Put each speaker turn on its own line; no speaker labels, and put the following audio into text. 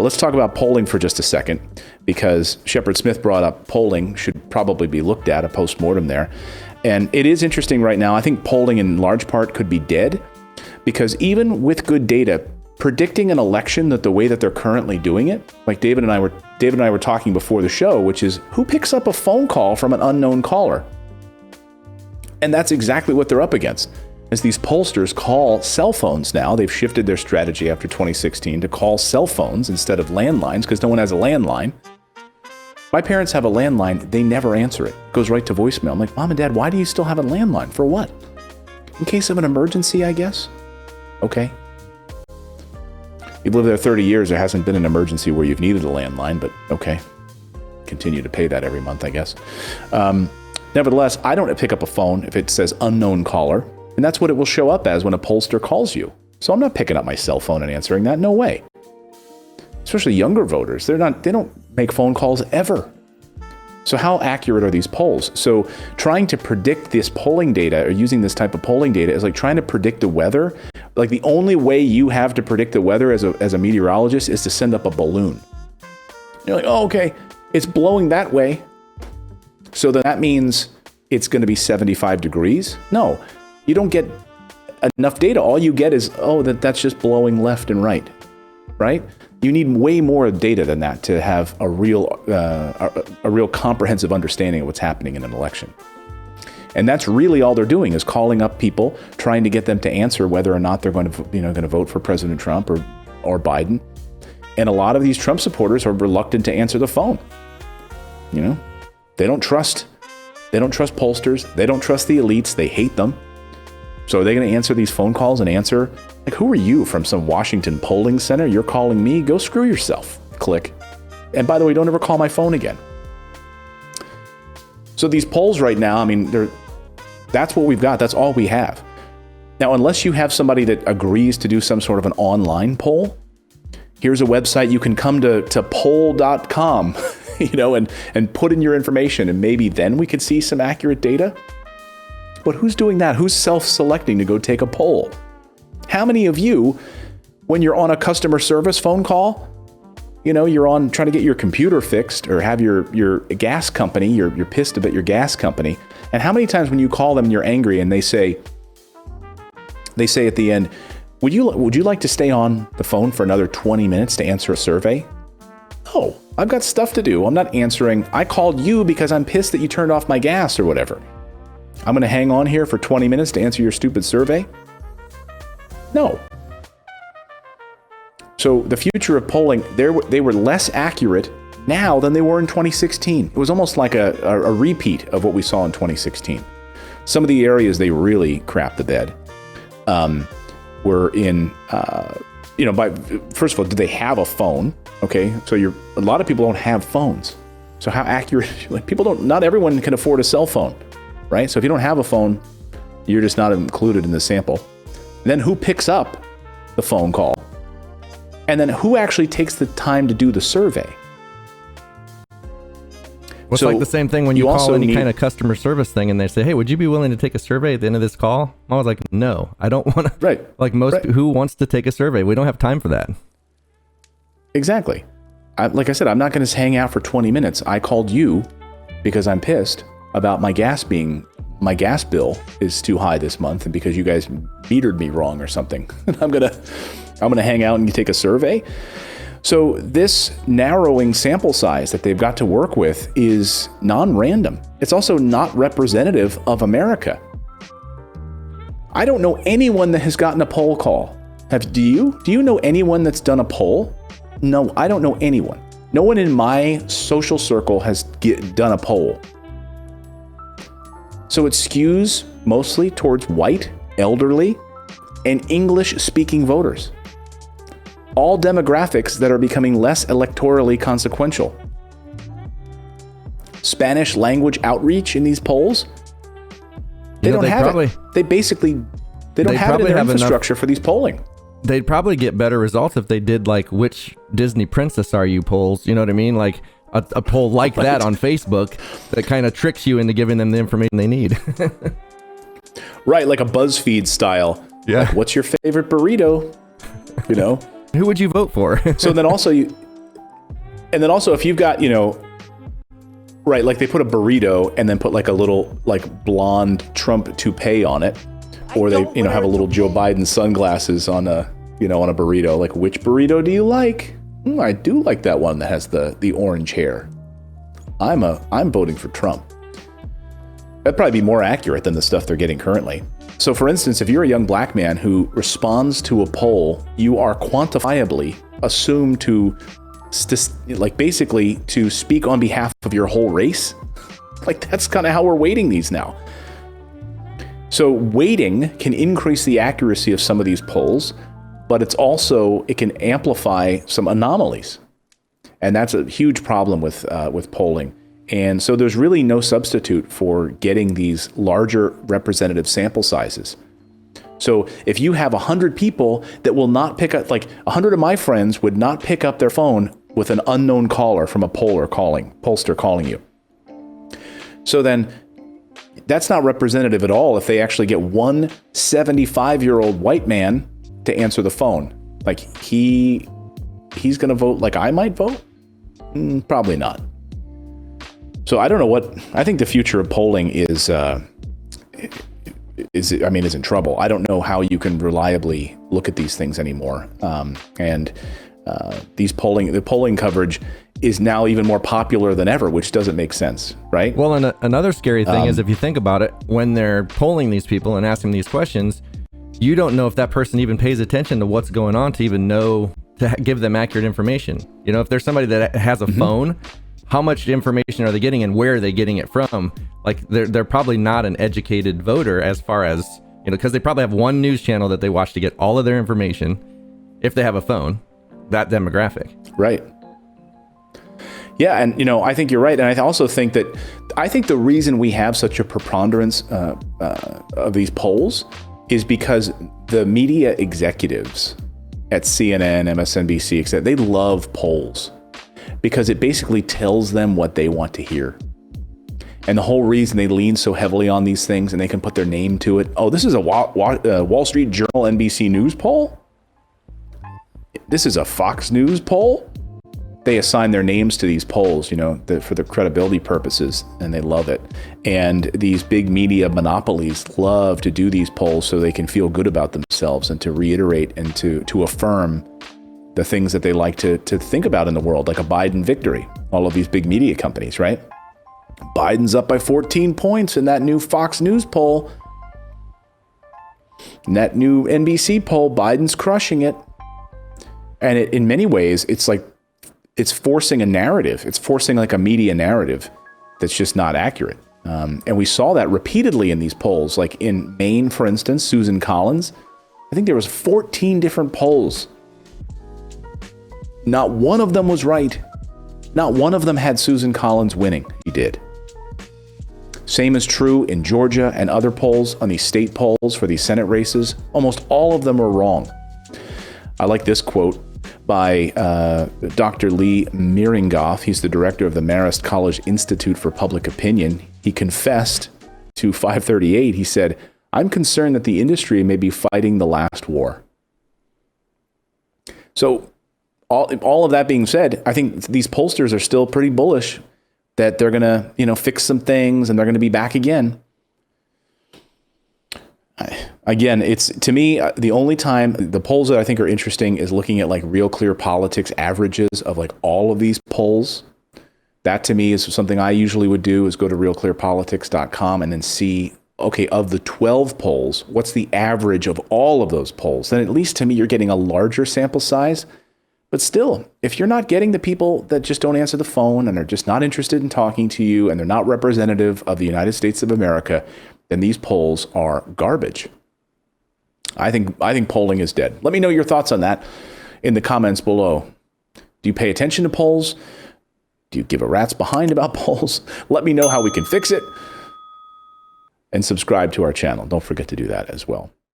Let's talk about polling for just a second, because Shepard Smith brought up polling should probably be looked at, a postmortem there. And it is interesting right now. I think polling in large part could be dead, because even with good data, predicting an election that the way that they're currently doing it, like David and I were talking before the show, which is who picks up a phone call from an unknown caller? And that's exactly what they're up against. As these pollsters call cell phones now, they've shifted their strategy after 2016 to call cell phones instead of landlines, because no one has a landline. My parents have a landline. They never answer it. It goes right to voicemail. I'm like, Mom and Dad, why do you still have a landline? For what? In case of an emergency, I guess? Okay. You've lived there 30 years. There hasn't been an emergency where you've needed a landline, but okay. Continue to pay that every month, I guess. Nevertheless, I don't pick up a phone if it says unknown caller. And that's what it will show up as when a pollster calls you. So I'm not picking up my cell phone and answering that. No way. Especially younger voters. They don't make phone calls ever. So how accurate are these polls? So trying to predict this polling data, or using this type of polling data, is like trying to predict the weather. Like the only way you have to predict the weather as a meteorologist is to send up a balloon. You're like, oh, okay, it's blowing that way. So that means it's going to be 75 degrees? No. You don't get enough data. All you get is, that's just blowing left and right, right? You need way more data than that to have a real comprehensive understanding of what's happening in an election. And that's really all they're doing, is calling up people, trying to get them to answer whether or not they're going to vote for President Trump or Biden. And a lot of these Trump supporters are reluctant to answer the phone. They don't trust pollsters. They don't trust the elites. They hate them. So are they going to answer these phone calls and answer, like, who are you, from some Washington polling center? You're calling me? Go screw yourself. Click. And by the way, don't ever call my phone again. So these polls right now, I mean, that's what we've got. That's all we have. Now, unless you have somebody that agrees to do some sort of an online poll, here's a website you can come to poll.com, and put in your information, and maybe then we could see some accurate data. But who's doing that? Who's self-selecting to go take a poll? How many of you, when you're on a customer service phone call, you're on trying to get your computer fixed, or have your gas company, you're pissed about your gas company, and how many times when you call them and you're angry and they say at the end, would you like to stay on the phone for another 20 minutes to answer a survey? No, I've got stuff to do. I'm not answering. I called you because I'm pissed that you turned off my gas or whatever. I'm going to hang on here for 20 minutes to answer your stupid survey? No. So the future of polling, they were less accurate now than they were in 2016. It was almost like a repeat of what we saw in 2016. Some of the areas they really crapped the bed were in, first of all, do they have a phone? Okay, so a lot of people don't have phones. So how accurate, not everyone can afford a cell phone. Right? So if you don't have a phone, you're just not included in the sample. And then who picks up the phone call? And then who actually takes the time to do the survey?
Well, it's like the same thing when you call any kind of customer service thing and they say, hey, would you be willing to take a survey at the end of this call? I was like, no, I don't want to.
Right.
Like who wants to take a survey? We don't have time for that.
Exactly. Like I said, I'm not going to hang out for 20 minutes. I called you because I'm pissed about my gas bill is too high this month, and because you guys metered me wrong or something. I'm gonna hang out and take a survey. So this narrowing sample size that they've got to work with is non-random. It's also not representative of America. I don't know anyone that has gotten a poll call. Do you? Do you know anyone that's done a poll? No, I don't know anyone. No one in my social circle has done a poll. So it skews mostly towards white, elderly, and English-speaking voters. All demographics that are becoming less electorally consequential. Spanish language outreach in these polls, they don't have it. They don't have it in their infrastructure for these polling.
They'd probably get better results if they did like which Disney princess are you polls. You know what I mean? Like a poll like that on Facebook that kind of tricks you into giving them the information they need.
Right, like a BuzzFeed style.
Yeah.
Like, what's your favorite burrito?
Who would you vote for?
So then also And then also if you've got, right, like they put a burrito and then put like a little like blonde Trump toupee on it, or they, have a little Joe Biden sunglasses on a, on a burrito. Like, which burrito do you like? I do like that one that has the orange hair. I'm voting for Trump. That'd probably be more accurate than the stuff they're getting currently. So for instance, if you're a young black man who responds to a poll, you are quantifiably assumed to basically to speak on behalf of your whole race. Like, that's kind of how we're weighting these now. So weighting can increase the accuracy of some of these polls, but it can amplify some anomalies. And that's a huge problem with polling. And so there's really no substitute for getting these larger representative sample sizes. So if you have 100 people that will not pick up, like 100 of my friends would not pick up their phone with an unknown caller from a pollster calling you. So then that's not representative at all if they actually get one 75-year-old white man to answer the phone. Like he's going to vote like I might vote? Probably not. So I don't know I think the future of polling is in trouble. I don't know how you can reliably look at these things anymore. The polling coverage is now even more popular than ever, which doesn't make sense, right?
Well, and another scary thing is if you think about it, when they're polling these people and asking these questions, you don't know if that person even pays attention to what's going on to even know to give them accurate information. If there's somebody that has a phone, how much information are they getting and where are they getting it from? Like they're probably not an educated voter as far as, because they probably have one news channel that they watch to get all of their information if they have a phone, that demographic.
Right. Yeah. And, I think you're right. And I also think the reason we have such a preponderance of these polls is because the media executives at CNN, MSNBC, etc., they love polls because it basically tells them what they want to hear. And the whole reason they lean so heavily on these things and they can put their name to it. Oh, this is a Wall Street Journal NBC News poll? This is a Fox News poll? They assign their names to these polls, for the credibility purposes, and they love it. And these big media monopolies love to do these polls so they can feel good about themselves and to reiterate and to affirm the things that they like to think about in the world, like a Biden victory. All of these big media companies, right? Biden's up by 14 points in that new Fox News poll. In that new NBC poll, Biden's crushing it. And in many ways, it's forcing a narrative. It's forcing like a media narrative that's just not accurate. And we saw that repeatedly in these polls. Like in Maine, for instance, Susan Collins, I think there was 14 different polls. Not one of them was right. Not one of them had Susan Collins winning. He did. Same is true in Georgia and other polls on these state polls for these Senate races. Almost all of them are wrong. I like this quote by Dr. Lee Miringoff. He's the director of the Marist College Institute for Public Opinion. He confessed to 538. He said, "I'm concerned that the industry may be fighting the last war." So all of that being said, I think these pollsters are still pretty bullish that they're going to, fix some things and they're going to be back again. Again, it's, to me, the only time the polls that I think are interesting is looking at like Real Clear Politics averages of like all of these polls. That to me is something I usually would do, is go to realclearpolitics.com and then see, okay, of the 12 polls, what's the average of all of those polls? Then at least to me, you're getting a larger sample size. But still, if you're not getting the people that just don't answer the phone and are just not interested in talking to you and they're not representative of the United States of America, then these polls are garbage. I think polling is dead. Let me know your thoughts on that in the comments below. Do you pay attention to polls? Do you give a rat's behind about polls? Let me know how we can fix it. And subscribe to our channel. Don't forget to do that as well.